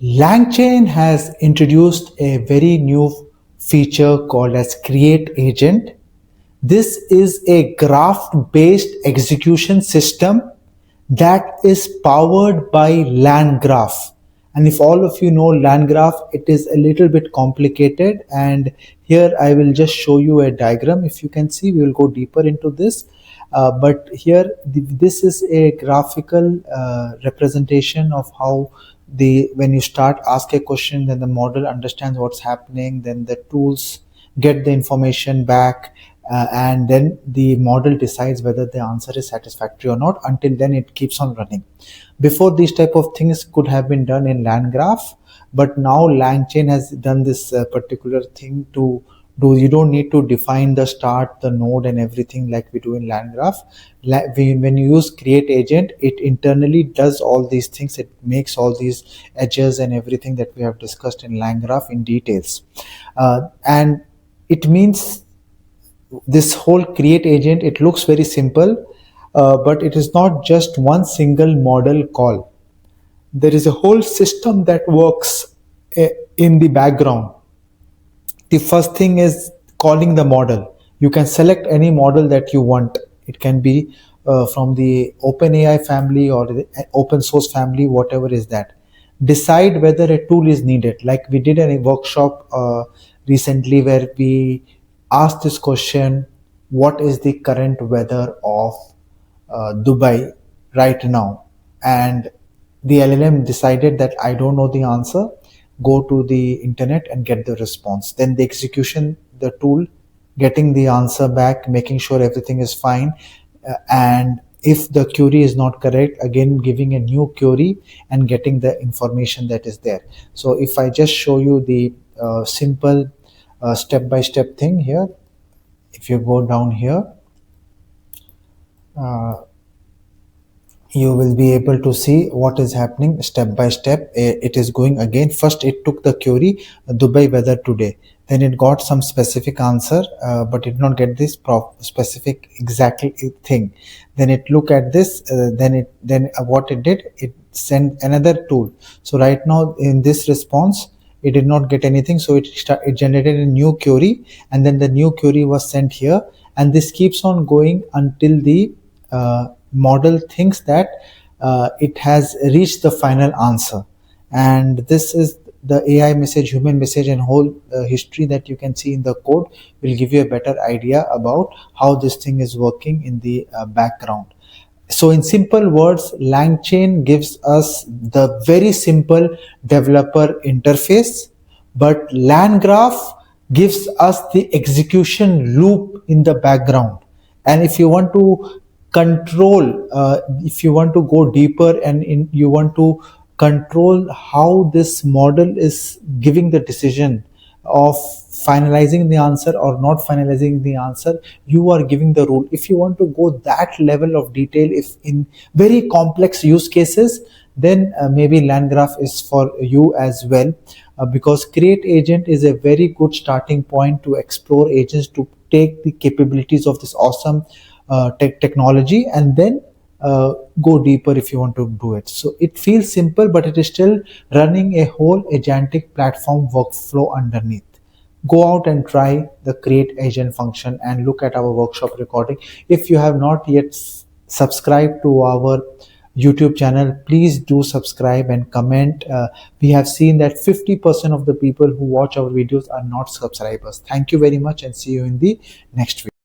LangChain has introduced a very new feature called as Create Agent. This is a graph-based execution system that is powered by LangGraph. And if all of you know LangGraph, it is a little bit complicated. And here I will just show you a diagram. If you can see, we will go deeper into this. But here, this is a graphical representation of how when you start ask a question, then the model understands what's happening, then the tools get the information back, and then the model decides whether the answer is satisfactory or not. Until then, it keeps on running. Before, these type of things could have been done in LangGraph, but now LangChain has done this particular thing to you don't need to define the start, the node, and everything like we do in LangGraph. When you use Create Agent, it internally does all these things. It makes all these edges and everything that we have discussed in LangGraph in details. And it means this whole Create Agent, it looks very simple, but it is not just one single model call. There is a whole system that works in the background. The first thing is calling the model. You can select any model that you want. It can be from the OpenAI family or the open source family, whatever is that. Decide whether a tool is needed. Like we did a workshop recently where we asked this question: what is the current weather of Dubai right now? And the LLM decided that I don't know the answer. Go to the internet and get the response. Then the execution, the tool getting the answer back, making sure everything is fine, and if the query is not correct, again giving a new query and getting the information that is there. So if I just show you the simple step-by-step thing here, if you go down here, you will be able to see what is happening step by step. It is going again. First, it took the query Dubai weather today. Then it got some specific answer, but it did not get this specific exactly thing. Then it looked at this. Then what it did, it sent another tool. So right now in this response, it did not get anything. So it generated a new query, and then the new query was sent here, and this keeps on going until the model thinks that it has reached the final answer. And this is the AI message, human message, and whole history that you can see in the code will give you a better idea about how this thing is working in the background. So in simple words, LangChain gives us the very simple developer interface, but LangGraph gives us the execution loop in the background. And if you want to control, if you want to go deeper and you want to control how this model is giving the decision of finalizing the answer or not finalizing the answer, you are giving the rule. If you want to go that level of detail, if in very complex use cases, then maybe LangGraph is for you as well, because Create Agent is a very good starting point to explore agents, to take the capabilities of this awesome technology, and then go deeper if you want to do it. So it feels simple, but it is still running a whole agentic platform workflow underneath. Go out and try the Create Agent function and look at our workshop recording. If you have not yet subscribed to our YouTube channel, please do subscribe and comment. We have seen that 50% of the people who watch our videos are not subscribers. Thank you very much, and see you in the next video.